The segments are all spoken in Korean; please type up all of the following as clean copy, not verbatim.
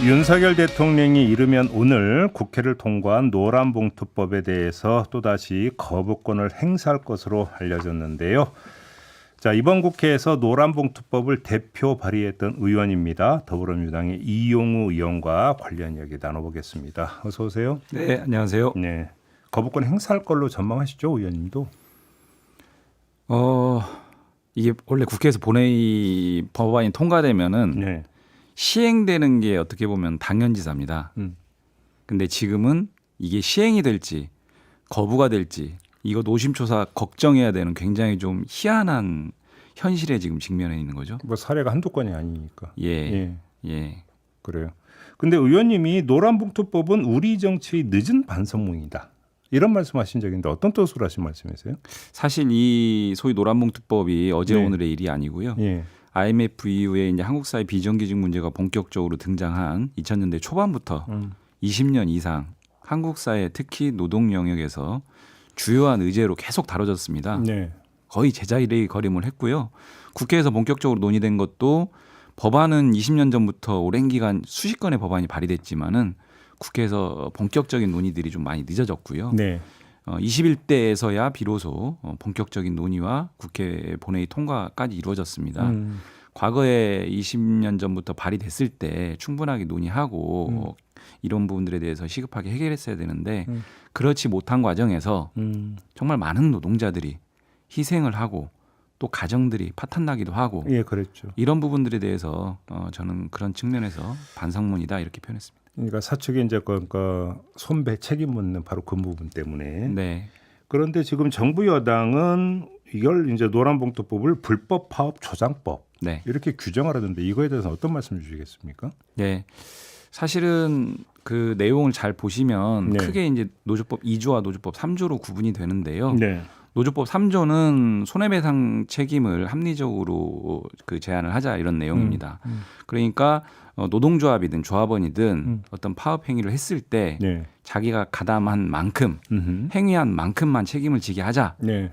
윤석열 대통령이 이르면 오늘 국회를 통과한 노란봉투법에 대해서 또다시 거부권을 행사할 것으로 알려졌는데요. 자, 이번 국회에서 노란봉투법을 대표 발의했던 의원입니다. 더불어민주당의 이용우 의원과 관련 이야기 나눠보겠습니다. 어서 오세요. 네, 안녕하세요. 네, 거부권 행사할 걸로 전망하시죠, 의원님도? 이게 원래 국회에서 본회의 법안이 통과되면은 네. 시행되는 게 어떻게 보면 당연지사입니다. 근데 지금은 이게 시행이 될지 거부가 될지 이거 노심초사 걱정해야 되는 굉장히 좀 희한한 현실에 지금 직면해 있는 거죠. 뭐 사례가 한두 건이 아니니까. 예. 그래요. 근데 의원님이 노란봉투법은 우리 정치의 늦은 반성문이다, 이런 말씀하신 적이 있는데 어떤 뜻으로 하신 말씀이세요? 사실 이 소위 노란봉투법이 어제 네. 오늘의 일이 아니고요. 예. IMF 이후에 이제 한국 사회 비정규직 문제가 본격적으로 등장한 2000년대 초반부터 20년 이상 한국 사회 특히 노동 영역에서 주요한 의제로 계속 다뤄졌습니다. 네. 거의 제자리걸음을 했고요. 국회에서 본격적으로 논의된 것도 법안은 20년 전부터 오랜 기간 수십 건의 법안이 발의됐지만은 국회에서 본격적인 논의들이 좀 많이 늦어졌고요. 네. 21대에서야 비로소 본격적인 논의와 국회 본회의 통과까지 이루어졌습니다. 과거에 20년 전부터 발의됐을 때 충분하게 논의하고 이런 부분들에 대해서 시급하게 해결했어야 되는데 그렇지 못한 과정에서 정말 많은 노동자들이 희생을 하고 또 가정들이 파탄나기도 하고 예, 그랬죠. 이런 부분들에 대해서 저는 그런 측면에서 반성문이다 이렇게 표현했습니다. 그러니까 사측이 이제 그러니까 손배 책임 묻는 바로 그 부분 때문에. 네. 그런데 지금 정부 여당은 이걸 이제 노란봉투법을 불법 파업 조장법 네. 이렇게 규정을 하던데 이거에 대해서 어떤 말씀 주시겠습니까? 네. 사실은 그 내용을 잘 보시면 네. 크게 이제 노조법 2조와 노조법 3조로 구분이 되는데요. 네. 노조법 3조는 손해배상 책임을 합리적으로 그 제한을 하자 이런 내용입니다. 그러니까 노동조합이든 조합원이든 어떤 파업 행위를 했을 때 네. 자기가 가담한 만큼 행위한 만큼만 책임을 지게 하자. 네.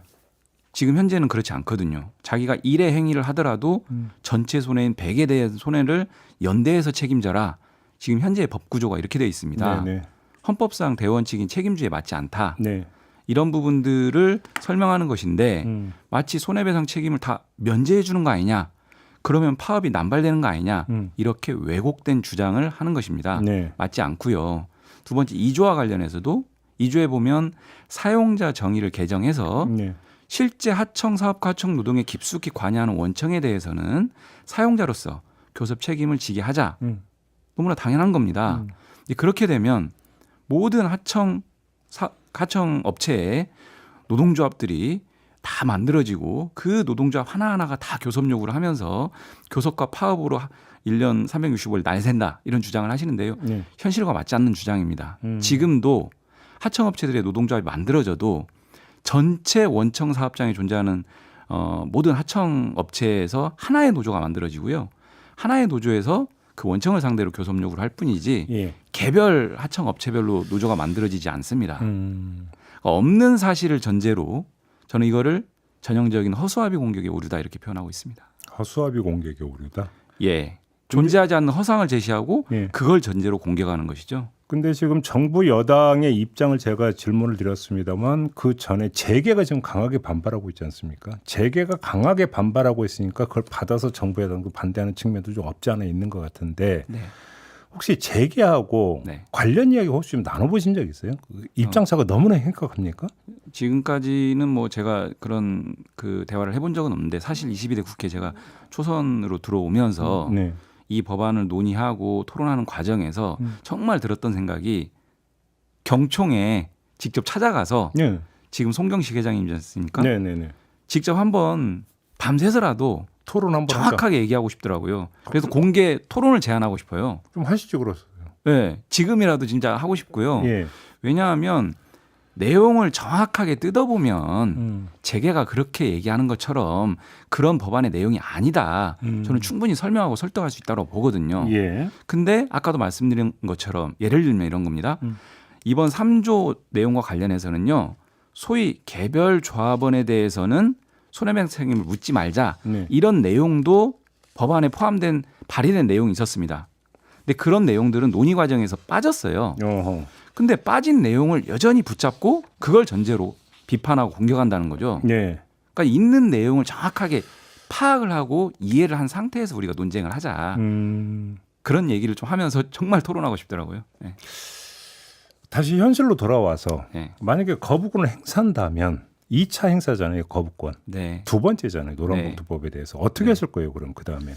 지금 현재는 그렇지 않거든요. 자기가 1의 행위를 하더라도 전체 손해인 100에 대한 손해를 연대해서 책임져라. 지금 현재의 법 구조가 이렇게 되어 있습니다. 네. 헌법상 대원칙인 책임주의에 맞지 않다. 네. 이런 부분들을 설명하는 것인데 마치 손해배상 책임을 다 면제해 주는 거 아니냐. 그러면 파업이 남발되는 거 아니냐. 이렇게 왜곡된 주장을 하는 것입니다. 네. 맞지 않고요. 두 번째 2조와 관련해서도 2조에 보면 사용자 정의를 개정해서 네. 실제 하청 사업과 하청 노동에 깊숙이 관여하는 원청에 대해서는 사용자로서 교섭 책임을 지게 하자. 너무나 당연한 겁니다. 그렇게 되면 모든 하청 업체에 노동조합들이 다 만들어지고 그 노동조합 하나하나가 다 교섭 요구를 하면서 교섭과 파업으로 1년 365일 날 샌다 이런 주장을 하시는데요. 네. 현실과 맞지 않는 주장입니다. 지금도 하청업체들의 노동조합이 만들어져도 전체 원청 사업장에 존재하는 모든 하청업체에서 하나의 노조가 만들어지고요. 하나의 노조에서 그 원청을 상대로 교섭 요구를 할 뿐이지 예. 개별 하청업체별로 노조가 만들어지지 않습니다. 그러니까 없는 사실을 전제로 저는 이거를 전형적인 허수아비 공격의 오류다 이렇게 표현하고 있습니다. 허수아비 공격의 오류다. 예, 존재하지 않는 허상을 제시하고 예. 그걸 전제로 공격하는 것이죠. 근데 지금 정부 여당의 입장을 제가 질문을 드렸습니다만 그 전에 재계가 지금 강하게 반발하고 있지 않습니까? 재계가 강하게 반발하고 있으니까 그걸 받아서 정부 여당도 반대하는 측면도 좀 없지 않아 있는 것 같은데 네. 혹시 재계하고 네. 관련 이야기 혹시 좀 나눠보신 적 있어요? 그 입장차가 너무나 심각합니까? 지금까지는 뭐 제가 그런 그 대화를 해본 적은 없는데 사실 22대 국회 제가 초선으로 들어오면서 네. 이 법안을 논의하고 토론하는 과정에서 정말 들었던 생각이 경총에 직접 찾아가서 네. 지금 송경식 회장님이지 않습니까? 네네네. 직접 한번 밤새서라도 토론 한번 정확하게 얘기하고 싶더라고요. 그래서 공개 토론을 제안하고 싶어요. 좀 하시죠, 그러세요. 네, 지금이라도 진짜 하고 싶고요. 예. 왜냐하면 내용을 정확하게 뜯어보면 재계가 그렇게 얘기하는 것처럼 그런 법안의 내용이 아니다. 저는 충분히 설명하고 설득할 수 있다고 보거든요. 예. 근데 아까도 말씀드린 것처럼 예를 들면 이런 겁니다. 이번 3조 내용과 관련해서는요. 소위 개별 조합원에 대해서는 손해배상 책임을 묻지 말자. 네. 이런 내용도 법안에 포함된 발의된 내용이 있었습니다. 근데 그런 내용들은 논의 과정에서 빠졌어요. 어허. 근데 빠진 내용을 여전히 붙잡고 그걸 전제로 비판하고 공격한다는 거죠. 예. 그러니까 있는 내용을 정확하게 파악을 하고 이해를 한 상태에서 우리가 논쟁을 하자. 그런 얘기를 좀 하면서 정말 토론하고 싶더라고요. 네. 다시 현실로 돌아와서 네. 만약에 거부권을 행사한다면 2차 행사잖아요. 거부권. 네. 두 번째잖아요. 노란봉투법에 대해서. 어떻게 했을 거예요. 그럼 그다음에는.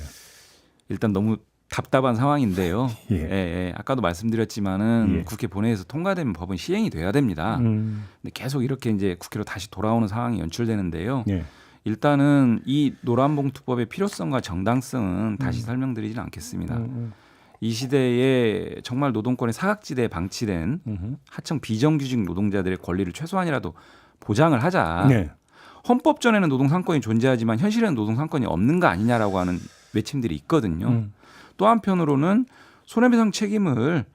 일단 너무 답답한 상황인데요. 예. 예, 예. 아까도 말씀드렸지만은 예. 국회 본회의에서 통과되면 법은 시행이 돼야 됩니다. 근데 계속 이렇게 이제 국회로 다시 돌아오는 상황이 연출되는데요. 예. 일단은 이 노란봉투법의 필요성과 정당성은 다시 설명드리지는 않겠습니다. 이 시대에 정말 노동권의 사각지대에 방치된 하청 비정규직 노동자들의 권리를 최소한이라도 보장을 하자. 네. 헌법전에는 노동상권이 존재하지만 현실에는 노동상권이 없는 거 아니냐라고 하는 외침들이 있거든요. 또 한편으로는 손해배상 책임을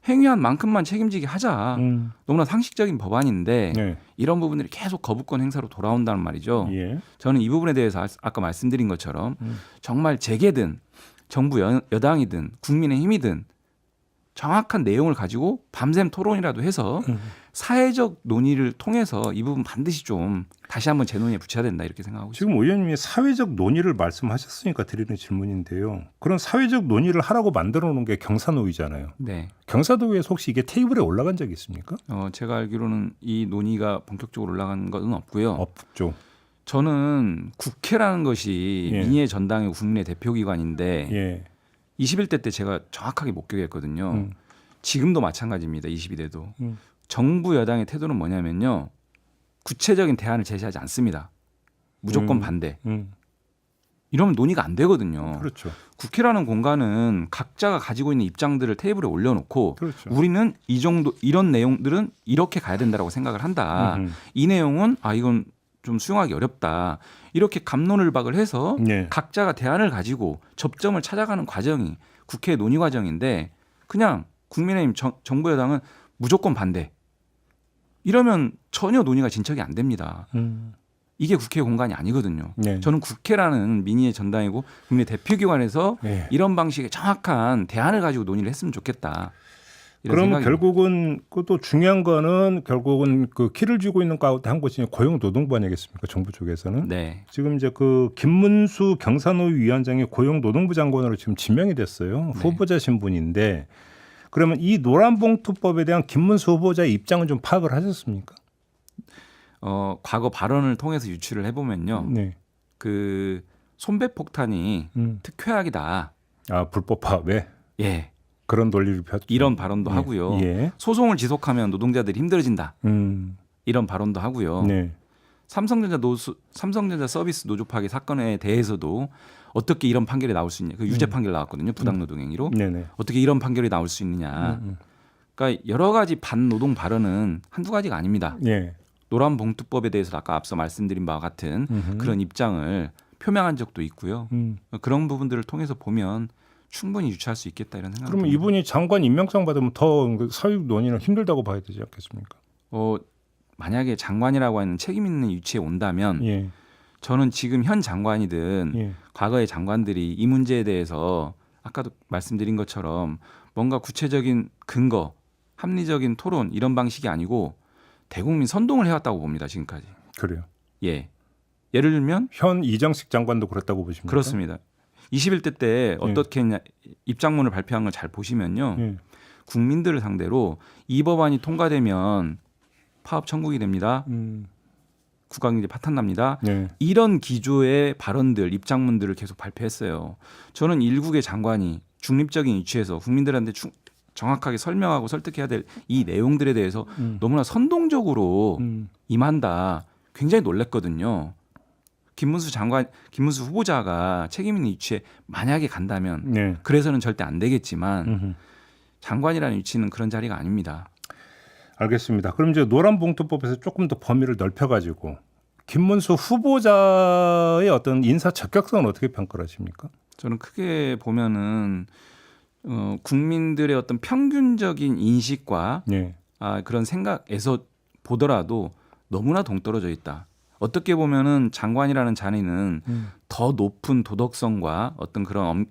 행위한 만큼만 책임지게 하자. 너무나 상식적인 법안인데 네. 이런 부분들이 계속 거부권 행사로 돌아온다는 말이죠. 예. 저는 이 부분에 대해서 아까 말씀드린 것처럼 정말 재계든 정부 여당이든 국민의힘이든 정확한 내용을 가지고 밤샘 토론이라도 해서 사회적 논의를 통해서 이 부분 반드시 좀 다시 한번 재논의에 붙여야 된다 이렇게 생각하고 있습니다. 지금 의원님이 사회적 논의를 말씀하셨으니까 드리는 질문인데요. 그런 사회적 논의를 하라고 만들어 놓은 게 경사노위잖아요. 네, 경사노위에서 혹시 이게 테이블에 올라간 적이 있습니까? 제가 알기로는 이 논의가 본격적으로 올라간 것은 없고요. 없죠. 저는 국회라는 것이 예. 민의의 전당이고 국민의 대표기관인데 예. 21대 때 제가 정확하게 목격했거든요. 지금도 마찬가지입니다. 22대도. 정부 여당의 태도는 뭐냐면요. 구체적인 대안을 제시하지 않습니다. 무조건 반대. 이러면 논의가 안 되거든요. 그렇죠. 국회라는 공간은 각자가 가지고 있는 입장들을 테이블에 올려놓고 그렇죠. 우리는 이 정도 이런 내용들은 이렇게 가야 된다라고 생각을 한다. 이 내용은 이건 좀 수용하기 어렵다. 이렇게 갑론을박을 해서 네. 각자가 대안을 가지고 접점을 찾아가는 과정이 국회 논의 과정인데 그냥 국민의힘 정부 여당은 무조건 반대. 이러면 전혀 논의가 진척이 안 됩니다. 이게 국회 공간이 아니거든요. 네. 저는 국회라는 민의의 전당이고 국민의 대표기관에서 네. 이런 방식의 정확한 대안을 가지고 논의를 했으면 좋겠다. 이런 그러면 생각입니다. 결국은 또 중요한 거는 결국은 그 키를 쥐고 있는 가운데 한 곳이 고용노동부 아니겠습니까? 정부 쪽에서는. 네. 지금 이제 그 김문수 경사노위 위원장이 고용노동부 장관으로 지금 지명이 됐어요. 네. 후보자 신분인데 그러면 이 노란봉투법에 대한 김문수 후보자의 입장은 좀 파악을 하셨습니까? 과거 발언을 통해서 유추를 해보면요. 네. 그 손배폭탄이 특효약이다. 불법 파업에 예. 그런 논리를 폈죠. 이런 발언도 하고요. 예. 소송을 지속하면 노동자들이 힘들어진다. 음. 이런 발언도 하고요. 네. 삼성전자 서비스 노조 파기 사건에 대해서도 어떻게 이런 판결이 나올 수 있냐. 그 유죄 판결 나왔거든요. 부당노동행위로. 네네. 어떻게 이런 판결이 나올 수 있느냐. 그러니까 여러 가지 반노동 발언은 한두 가지가 아닙니다. 예. 노란봉투법에 대해서 아까 앞서 말씀드린 바와 같은 그런 입장을 표명한 적도 있고요. 그런 부분들을 통해서 보면 충분히 유추할 수 있겠다 이런 생각이 그러면 듭니다. 이분이 장관 임명장 받으면 더 사육 논의는 힘들다고 봐야 되지 않겠습니까? 만약에 장관이라고 하는 책임 있는 위치에 온다면 예. 저는 지금 현 장관이든 예. 과거의 장관들이 이 문제에 대해서 아까도 말씀드린 것처럼 뭔가 구체적인 근거, 합리적인 토론 이런 방식이 아니고 대국민 선동을 해왔다고 봅니다. 지금까지. 그래요. 예. 예를 들면 현 이정식 장관도 그랬다고 보십니까? 그렇습니다. 21대 때 어떻게 했냐 입장문을 발표한 걸 잘 보시면요. 예. 국민들을 상대로 이 법안이 통과되면 파업 천국이 됩니다. 국가경제 파탄납니다. 네. 이런 기조의 발언들, 입장문들을 계속 발표했어요. 저는 일국의 장관이 중립적인 위치에서 국민들한테 정확하게 설명하고 설득해야 될 이 내용들에 대해서 너무나 선동적으로 임한다. 굉장히 놀랐거든요. 김문수 후보자가 책임 있는 위치에 만약에 간다면 네. 그래서는 절대 안 되겠지만 장관이라는 위치는 그런 자리가 아닙니다. 알겠습니다. 그럼 이제 노란봉투법에서 조금 더 범위를 넓혀가지고 김문수 후보자의 어떤 인사 적격성은 어떻게 평가하십니까? 저는 크게 보면은 국민들의 어떤 평균적인 인식과 네. 그런 생각에서 보더라도 너무나 동떨어져 있다. 어떻게 보면은 장관이라는 자리는 더 높은 도덕성과 어떤 그런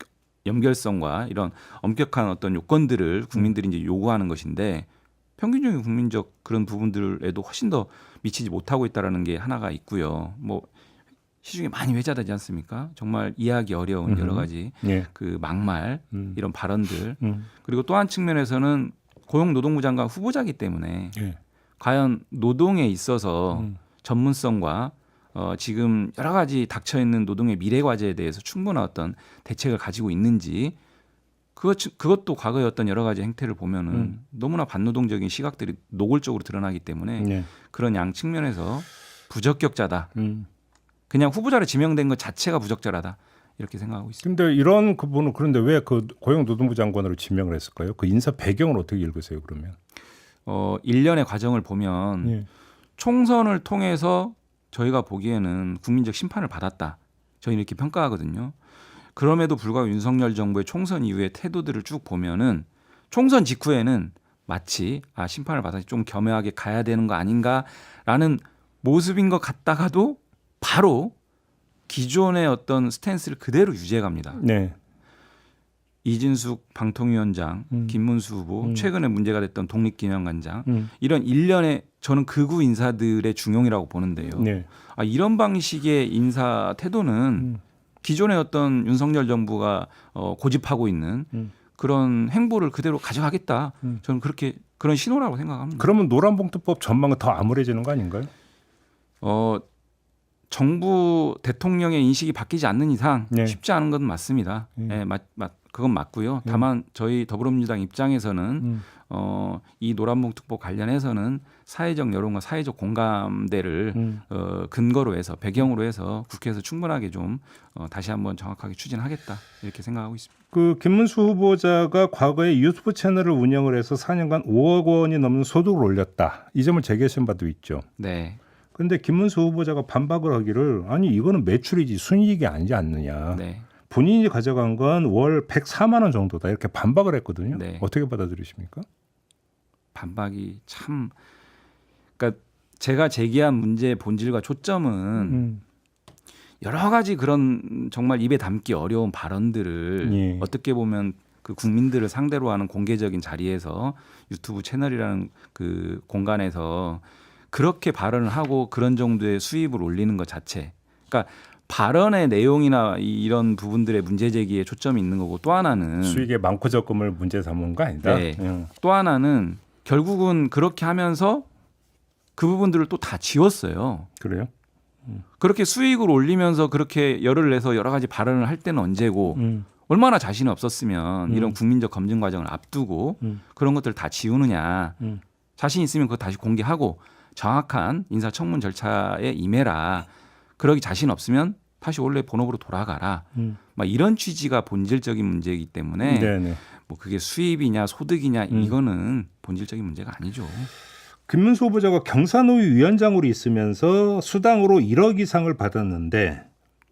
연결성과 이런 엄격한 어떤 요건들을 국민들이 이제 요구하는 것인데 평균적인 국민적 그런 부분들에도 훨씬 더 미치지 못하고 있다라는 게 하나가 있고요. 뭐 시중에 많이 회자되지 않습니까? 정말 이해하기 어려운 여러 가지 예. 그 막말 이런 발언들 음. 그리고 또 한 측면에서는 고용노동부 장관 후보자이기 때문에 예. 과연 노동에 있어서 전문성과 지금 여러 가지 닥쳐 있는 노동의 미래 과제에 대해서 충분한 어떤 대책을 가지고 있는지 그것도 과거의 어떤 여러 가지 행태를 보면은 너무나 반노동적인 시각들이 노골적으로 드러나기 때문에 예. 그런 양 측면에서 부적격자다. 그냥 후보자로 지명된 것 자체가 부적절하다. 이렇게 생각하고 있습니다. 근데 이런 그분은 그런데 왜 그 고용노동부 장관으로 지명을 했을까요? 그 인사 배경을 어떻게 읽으세요, 그러면? 일련의 과정을 보면 예. 총선을 통해서 저희가 보기에는 국민적 심판을 받았다. 저희는 이렇게 평가하거든요. 그럼에도 불구하고 윤석열 정부의 총선 이후의 태도들을 쭉 보면은 총선 직후에는 마치 심판을 받아서 좀 겸허하게 가야 되는 거 아닌가라는 모습인 것 같다가도 바로 기존의 어떤 스탠스를 그대로 유지해 갑니다. 네. 이진숙 방통위원장, 김문수 후보, 최근에 문제가 됐던 독립기념관장 이런 일련의 저는 극우 인사들의 중용이라고 보는데요. 네. 이런 방식의 인사 태도는 기존의 어떤 윤석열 정부가 고집하고 있는 그런 행보를 그대로 가져가겠다. 저는 그런 신호라고 생각합니다. 그러면 노란봉투법 전망은 더 암울해지는 거 아닌가요? 정부 대통령의 인식이 바뀌지 않는 이상 네. 쉽지 않은 건 맞습니다. 그건 맞고요. 다만 저희 더불어민주당 입장에서는 이 노란봉투법 관련해서는 사회적 여론과 사회적 공감대를 근거로 해서 배경으로 해서 국회에서 충분하게 좀 다시 한번 정확하게 추진하겠다 이렇게 생각하고 있습니다. 그 김문수 후보자가 과거에 유튜브 채널을 운영을 해서 4년간 5억 원이 넘는 소득을 올렸다. 이 점을 제기하신 바도 있죠. 네. 그런데 김문수 후보자가 반박을 하기를 아니 이거는 매출이지 순이익이 아니지 않느냐. 네. 본인이 가져간 건 월 104만 원 정도다. 이렇게 반박을 했거든요. 네. 어떻게 받아들이십니까? 반박이 참 그러니까 제가 제기한 문제의 본질과 초점은 여러 가지 그런 정말 입에 담기 어려운 발언들을 예. 어떻게 보면 그 국민들을 상대로 하는 공개적인 자리에서 유튜브 채널이라는 그 공간에서 그렇게 발언을 하고 그런 정도의 수입을 올리는 것 자체. 그러니까 발언의 내용이나 이런 부분들의 문제 제기에 초점이 있는 거고 또 하나는 수익의 많고 적음을 문제 삼은 거 아니다. 네. 또 하나는 결국은 그렇게 하면서 그 부분들을 또 다 지웠어요. 그래요? 그렇게 수익을 올리면서 그렇게 열을 내서 여러 가지 발언을 할 때는 언제고 얼마나 자신이 없었으면 이런 국민적 검증 과정을 앞두고 그런 것들을 다 지우느냐. 자신 있으면 그거 다시 공개하고 정확한 인사청문 절차에 임해라. 그러기 자신 없으면 다시 원래 본업으로 돌아가라. 막 이런 취지가 본질적인 문제이기 때문에 네네. 뭐 그게 수입이냐 소득이냐 이거는 본질적인 문제가 아니죠. 김문수 후보자가 경사노위 위원장으로 있으면서 수당으로 1억 이상을 받았는데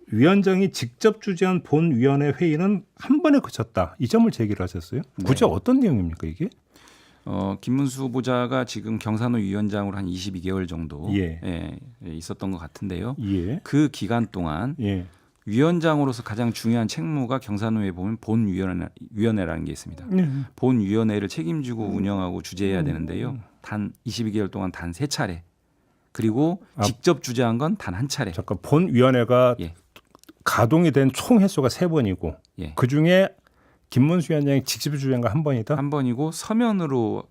위원장이 직접 주재한 본위원회 회의는 한 번에 그쳤다. 이 점을 제기를 하셨어요. 구체 어떤 내용입니까 이게? 김문수 후보자가 지금 경사노위 위원장으로 한 22개월 정도 예. 있었던 것 같은데요. 예. 그 기간 동안 예. 위원장으로서 가장 중요한 책무가 경사노위에 보면 본위원회라는 게 있습니다. 본위원회를 책임지고 운영하고 주재해야 되는데요. 단 22개월 동안 단 3차례 그리고 직접 주재한 건 단 한 차례. 잠깐 본위원회가 예. 가동이 된 총 횟수가 3번이고 예. 그중에 김문수 위원장이 직접 주재한 거 한 번이다? 한 번이고 서면으로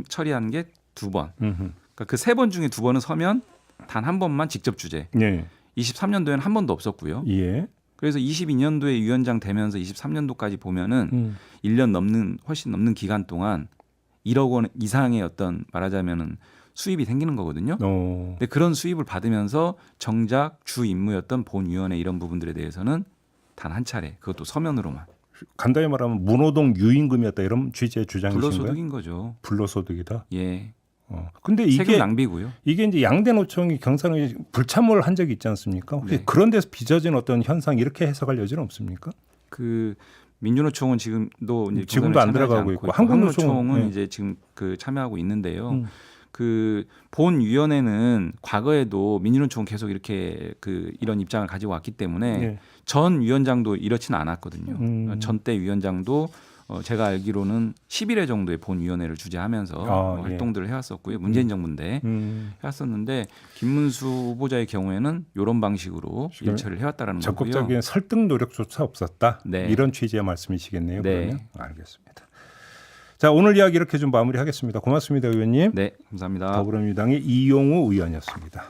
처리한 게 2번. 그러니까 그 3번 중에 2번은 서면 단 한 번만 직접 주재. 예. 23년도에는 한 번도 없었고요. 예. 그래서 22년도에 위원장 되면서 23년도까지 보면은 1년 훨씬 넘는 기간 동안 1억 원 이상의 어떤 말하자면은 수입이 생기는 거거든요. 근데 그런 수입을 받으면서 정작 주 임무였던 본위원회 이런 부분들에 대해서는 단 한 차례 그것도 서면으로만. 간단히 말하면 문호동 유임금이었다 이런 취지의 주장이신가요? 불로소득인 거죠. 불로소득이다. 예. 근데 세금 낭비고요. 이게 이제 양대노총이 경사노위 불참을 한 적이 있지 않습니까? 혹시 네. 그런 데서 빚어진 어떤 현상 이렇게 해석할 여지는 없습니까? 그 민주노총은 지금도 이제 지금도 안 들어가고 있고 한국노총은 네. 이제 지금 그 참여하고 있는데요. 그 본위원회는 과거에도 민주노총은 계속 이렇게 이런 입장을 가지고 왔기 때문에 네. 전 위원장도 이렇지는 않았거든요. 전 때 위원장도 제가 알기로는 11회 정도의 본위원회를 주재하면서 활동들을 해왔었고요. 문재인 정부 때 해왔었는데 김문수 후보자의 경우에는 이런 방식으로 일처리를 해왔다라는 거고요. 적극적인 설득 노력조차 없었다. 네. 이런 취지의 말씀이시겠네요. 네. 그러면 알겠습니다. 자, 오늘 이야기 이렇게 좀 마무리하겠습니다. 고맙습니다, 의원님. 네, 감사합니다. 더불어민주당의 이용우 의원이었습니다.